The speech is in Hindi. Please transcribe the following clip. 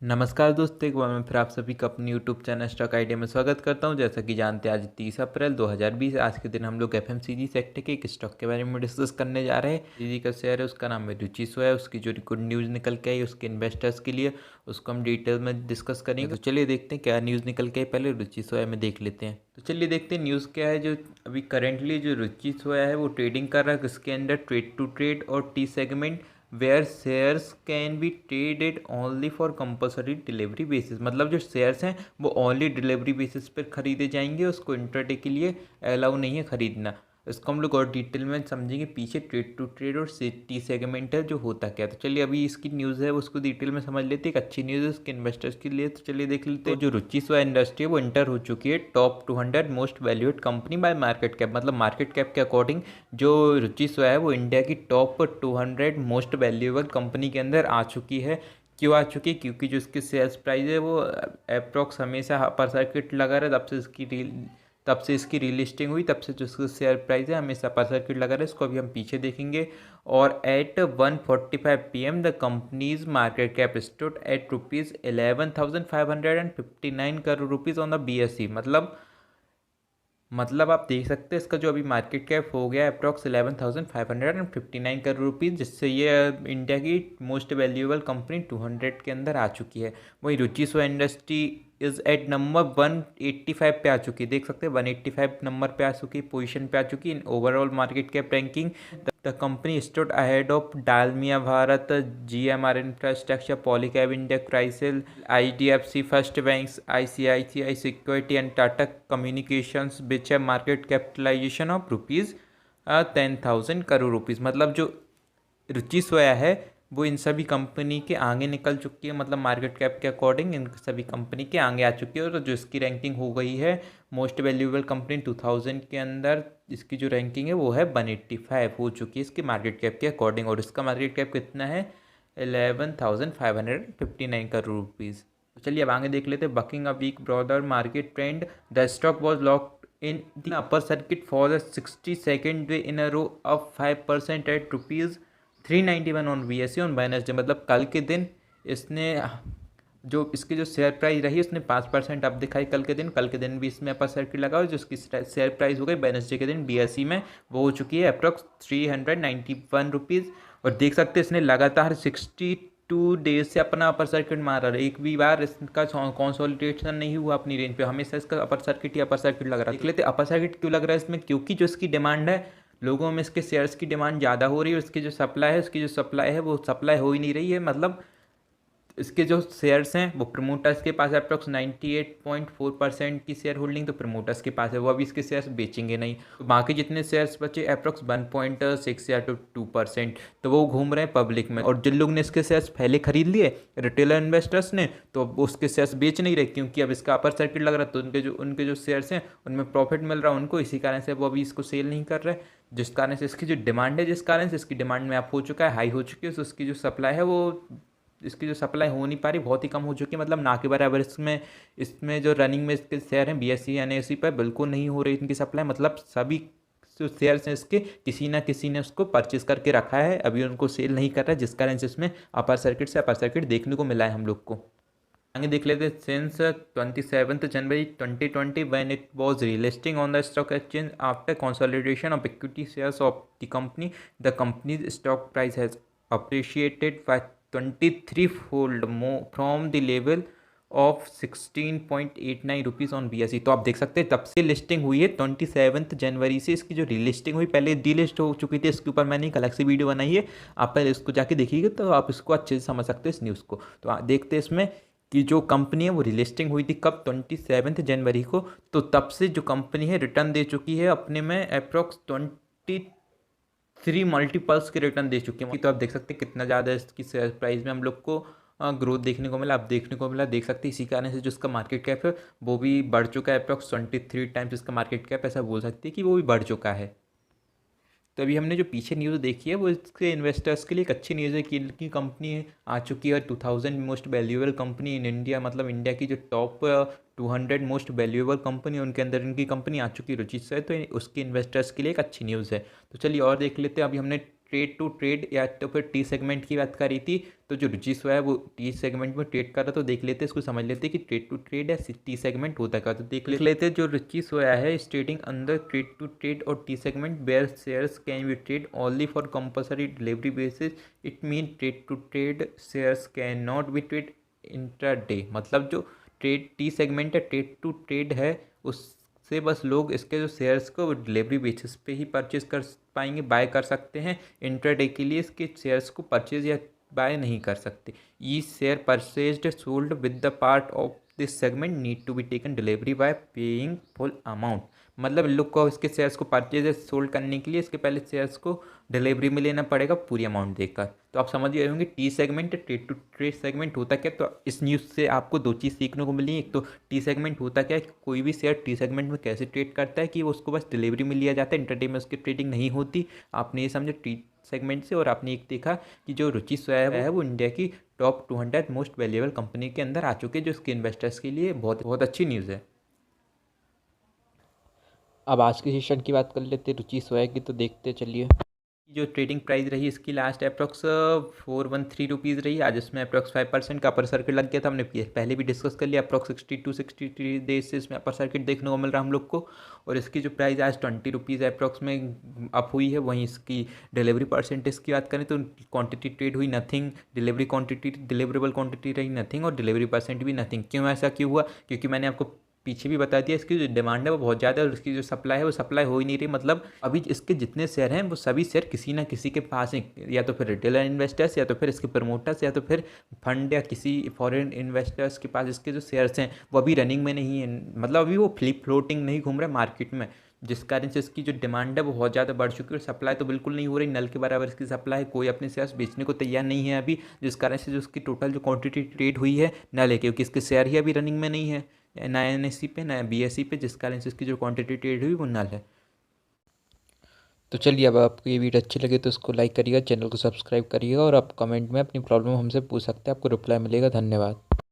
नमस्कार दोस्तों, एक बार मैं फिर आप सभी का अपने यूट्यूब चैनल स्टॉक आइडिया में स्वागत करता हूं। जैसा कि जानते हैं आज 30 अप्रैल 2020 आज के दिन हम लोग एफएमसीजी सेक्टर के एक स्टॉक के बारे में डिस्कस करने जा रहे हैं। सीजी का शेयर है, उसका नाम है रुचि सोया। उसकी जो गुड न्यूज़ निकल के आई उसके इन्वेस्टर्स के लिए, उसको हम डिटेल में डिस्कस करेंगे। तो चलिए देखते हैं क्या न्यूज़ निकल के आई, पहले रुचि सोया में देख लेते हैं। तो चलिए देखते हैं न्यूज़ क्या है। जो अभी करेंटली जो रुचि सोया है वो ट्रेडिंग कर रहा है, इसके अंदर ट्रेड टू ट्रेड और T segment where shares can be traded only for compulsory delivery basis. मतलब जो शेयर्स हैं वो ओनली डिलीवरी बेसिस पर खरीदे जाएंगे, उसको इंट्राडे के लिए अलाउ नहीं है खरीदना। इसको हम लोग और डिटेल में समझेंगे पीछे। ट्रेड टू ट्रेड और टी सेगमेंट है जो होता क्या है। तो चलिए अभी इसकी न्यूज़ है उसको डिटेल में समझ लेते हैं। एक अच्छी न्यूज़ है उसके इन्वेस्टर्स के लिए। तो चलिए देख लेते हैं। जो रुचि सोया इंडस्ट्री है वो इंटर हो चुकी है top 200 most valued company by market cap. मतलब मार्केट कैप के अकॉर्डिंग जो रुचि सोया है वो इंडिया की टॉप 200 मोस्ट वैल्यूएबल कंपनी के अंदर आ चुकी है। क्यों आ चुकी है? क्योंकि जो इसकी सेल्स प्राइस है वो अप्रॉक्स हमेशा अपर सर्किट लगा रहा है। तब से इसकी रीलिस्टिंग हुई, तब से जो इसका शेयर प्राइस है हमेशा अपर सर्किट लगा रहा है। इसको अभी हम पीछे देखेंगे। और at 1:45 PM the company's market cap stood at ₹11,559 crore rupees on the BSE। मतलब आप देख सकते हैं इसका जो अभी मार्केट कैप हो गया है अप्रॉक्स 11,559 करोड़ रुपीज़, जिससे ये इंडिया की मोस्ट वैल्यूएबल कंपनी 200 के अंदर आ चुकी है। वही रुचि सोया इंडस्ट्री इज एट नंबर 185 पे आ चुकी है। देख सकते हैं 185 नंबर पे आ चुकी है, पोजीशन पे आ चुकी है in overall market cap ranking. The company stood ahead of Dalmia Bharat, GMR infrastructure, Polycab India, CRISIL, IDFC first bank, ICICI security and Tata communications which है market capitalisation of ₹10,000 crore rupees. मतलब जो रुचि सोया है वो इन सभी कंपनी के आगे निकल चुकी है। मतलब मार्केट कैप के अकॉर्डिंग इन सभी कंपनी के आगे आ चुकी है। और जो इसकी रैंकिंग हो गई है मोस्ट वैल्यूएबल कंपनी 2000 के अंदर, इसकी जो रैंकिंग है वो है 185 हो चुकी है इसकी मार्केट कैप के अकॉर्डिंग। और इसका मार्केट कैप कितना है? 11,559 करोड़ रुपीज़। तो चलिए अब आगे देख लेते हैं। Bucking a weak broader market trend, the stock was locked in the upper circuit for the 62nd day in a row, up 5% at ₹391 on BSE on Wednesday. मतलब कल के दिन इसने जो इसकी जो शेयर प्राइस रही उसने 5% अप दिखाई। कल के दिन भी इसमें अपर सर्किट लगा और जो इसकी शेयर प्राइस हो गई वेडनेसडे के दिन BSE में वो हो चुकी है अप्रॉक्स 391 रुपीज़। और देख सकते हैं इसने लगातार 62 डेज से अपना अपर सर्किट मारा रहा है। एक भी बार इसका कंसोलिडेशन नहीं हुआ अपनी रेंज पे, हमेशा इसका अपर सर्किट लग रहा है। देख लेते अपर सर्किट क्यों लग रहा है इसमें। क्योंकि जो इसकी डिमांड है, लोगों में इसके शेयर्स की डिमांड ज़्यादा हो रही है। उसकी जो सप्लाई है वो सप्लाई हो ही नहीं रही है। मतलब इसके जो शेयर्स हैं वो प्रमोटर्स के पास है अप्रॉक्स 98.4% की शेयर होल्डिंग, तो प्रमोटर्स के पास है, वो अभी इसके शेयर्स बेचेंगे नहीं। तो बाकी जितने शेयर्स बचे अप्रॉक्स 1.6 या 2%, तो वो घूम रहे हैं पब्लिक में। और जिन लोग ने इसके शेयर्स पहले खरीद लिए रिटेलर इन्वेस्टर्स ने, तो अब उसके शेयर्स बेच नहीं रहे क्योंकि अब इसका अपर सर्किट लग रहा है। तो उनके जो शेयर्स हैं उनमें प्रॉफिट मिल रहा है उनको, इसी कारण से वो अभी इसको सेल नहीं कर रहे। जिस कारण से इसकी जो डिमांड है, जिस कारण से इसकी डिमांड में आप हो चुका है, हाई हो चुकी है, तो उसकी जो सप्लाई है वो इसकी जो सप्लाई हो नहीं पा रही, बहुत ही कम हो चुकी है। मतलब ना के बराबर इसमें इसमें जो रनिंग में इसके शेयर हैं BSE NSE पर बिल्कुल नहीं हो रही इनकी सप्लाई। मतलब सभी जो शेयर्स हैं इसके किसी ना किसी ने उसको परचेज करके रखा है, अभी उनको सेल नहीं कर रहा है, जिस कारण से इसमें अपर सर्किट देखने को मिला है हम लोग को। आगे देख लेते हैं। Since 27 January 2020 when it was relisting on the stock exchange after consolidation of equity shares of the company, the company's stock price has appreciated by 23 fold more from the level of 16.89 rupees on BSE। तो आप देख सकते हैं तब से लिस्टिंग हुई है 27 जनवरी से। इसकी जो रीलिस्टिंग हुई, पहले डीलिस्ट हो चुकी थी, इसके ऊपर मैंने एक अलग से वीडियो बनाई है, आप पहले इसको जाके देखिएगा तो आप इसको अच्छे से समझ सकते हैं इस न्यूज़ को। तो देखते हैं इसमें कि जो कंपनी है वो रिलिस्टिंग हुई थी कब? 27 जनवरी को। तो तब से जो कंपनी है रिटर्न दे चुकी है अपने में अप्रॉक्स 23 मल्टीपल्स के रिटर्न दे चुकी है। तो आप देख सकते हैं कितना ज़्यादा इसकी शेयर प्राइस में हम लोग को ग्रोथ देखने को मिला। अब देखने को मिला, देख सकते हैं इसी कारण से जो इसका मार्केट कैप है वो भी बढ़ चुका है। अप्रॉक्स 23 टाइम्स इसका मार्केट कैप, ऐसा बोल सकते हैं कि वो भी बढ़ चुका है। तो अभी हमने जो पीछे न्यूज़ देखी है वो इसके इन्वेस्टर्स के लिए एक अच्छी न्यूज़ है कि इनकी कंपनी आ चुकी है 2000 most valuable company in India. मतलब इंडिया की जो टॉप 200 मोस्ट वैल्यूएबल कंपनी उनके अंदर इनकी कंपनी आ चुकी है रुचि से। तो उसके इन्वेस्टर्स के लिए एक अच्छी न्यूज़ है। तो चलिए और देख लेते हैं। अभी हमने ट्रेड टू ट्रेड या तो फिर टी सेगमेंट की बात करी थी। तो जो रुचि सोया है वो टी सेगमेंट में ट्रेड कर रहा, तो देख लेते हैं इसको, समझ लेते हैं कि ट्रेड टू ट्रेड या टी सेगमेंट होता क्या। तो देख लेते हैं जो रुचि सोया है, ट्रेडिंग अंदर ट्रेड टू ट्रेड और T segment where shares can be trade only for compulsory delivery basis. It mean trade to trade shares can not be trade intraday. मतलब जो ट्रेड टी सेगमेंट है, ट्रेड टू ट्रेड है, उससे बस लोग इसके जो शेयर्स को डिलीवरी बेसिस पे ही परचेज कर पाएंगे, बाय कर सकते हैं। इंट्राडे के लिए इसके शेयर्स को परचेज या बाय नहीं कर सकते। Each share purchased sold with the part of this segment need to be taken delivery by paying full amount. मतलब इन लोग को इसके शेयर्स को परचेज सोल्ड करने के लिए इसके पहले शेयर्स को डिलीवरी में लेना पड़ेगा पूरी अमाउंट देकर। तो आप समझ गए होंगे T segment trade to trade segment होता क्या। तो इस न्यूज़ से आपको दो चीज़ सीखने को मिली। एक तो टी सेगमेंट होता क्या है, कोई भी शेयर टी सेगमेंट में कैसे ट्रेड करता है कि उसको बस डिलीवरी में लिया जाता है, इंटरडे में उसकी ट्रेडिंग नहीं होती। आपने ये समझा टी सेगमेंट से। और आपने एक देखा कि जो रुचि सोया है वो इंडिया की टॉप 200 मोस्ट वैल्यूएबल कंपनी के अंदर आ चुके हैं, जो इसके इन्वेस्टर्स के लिए बहुत बहुत अच्छी न्यूज़ है। अब आज के सेशन की बात कर लेते हैं रुचि सोया की। तो देखते चलिए जो ट्रेडिंग प्राइस रही इसकी लास्ट अप्रॉक्स 413 रही। आज इसमें अप्रॉक्स 5% का अपर सर्किट लग गया था, हमने पहले भी डिस्कस कर लिया। अप्रॉक्स 62-63 डेज से इसमें अपर सर्किट देखने को मिल रहा है हम लोग को। और इसकी जो प्राइस आज 20 रुपीज़ अप्रॉक्स में अप हुई है। वहीं इसकी डिलीवरी परसेंटेज की बात करें तो क्वांटिटी ट्रेड हुई nothing, delivery quantity deliverable quantity रही नथिंग, और डिलीवरी परसेंट भी नथिंग। क्यों ऐसा क्यों हुआ? क्योंकि मैंने आपको पीछे भी बता दिया इसकी जो डिमांड है वो बहुत ज़्यादा है और उसकी जो सप्लाई है वो सप्लाई हो ही नहीं रही। मतलब अभी इसके जितने शेयर हैं वो सभी शेयर किसी ना किसी के पास हैं, या तो फिर रिटेल इन्वेस्टर्स, या तो फिर इसके प्रमोटर्स, या तो फिर फंड या किसी फॉरेन इन्वेस्टर्स के पास इसके जो शेयर्स हैं वो अभी रनिंग में नहीं है। मतलब अभी वो फ्लोटिंग नहीं घूम रहा है मार्केट में, जिस कारण से इसकी जो डिमांड है वो बहुत ज़्यादा बढ़ चुकी है और सप्लाई तो बिल्कुल नहीं हो रही। नल के बराबर इसकी सप्लाई है, कोई अपने शेयर्स बेचने को तैयार नहीं है अभी, जिस कारण से जो उसकी टोटल जो क्वांटिटी ट्रेड हुई है नल है, क्योंकि इसके शेयर ही अभी रनिंग में नहीं है, ना NSE पे ना BSE पे, जिस कारण से इसकी जो क्वांटिटी ट्रेड हुई वो नल है। तो चलिए, अब आपको ये वीडियो अच्छी लगे तो इसको लाइक करिएगा, चैनल को सब्सक्राइब करिएगा, और आप कमेंट में अपनी प्रॉब्लम हमसे पूछ सकते हैं, आपको रिप्लाई मिलेगा। धन्यवाद।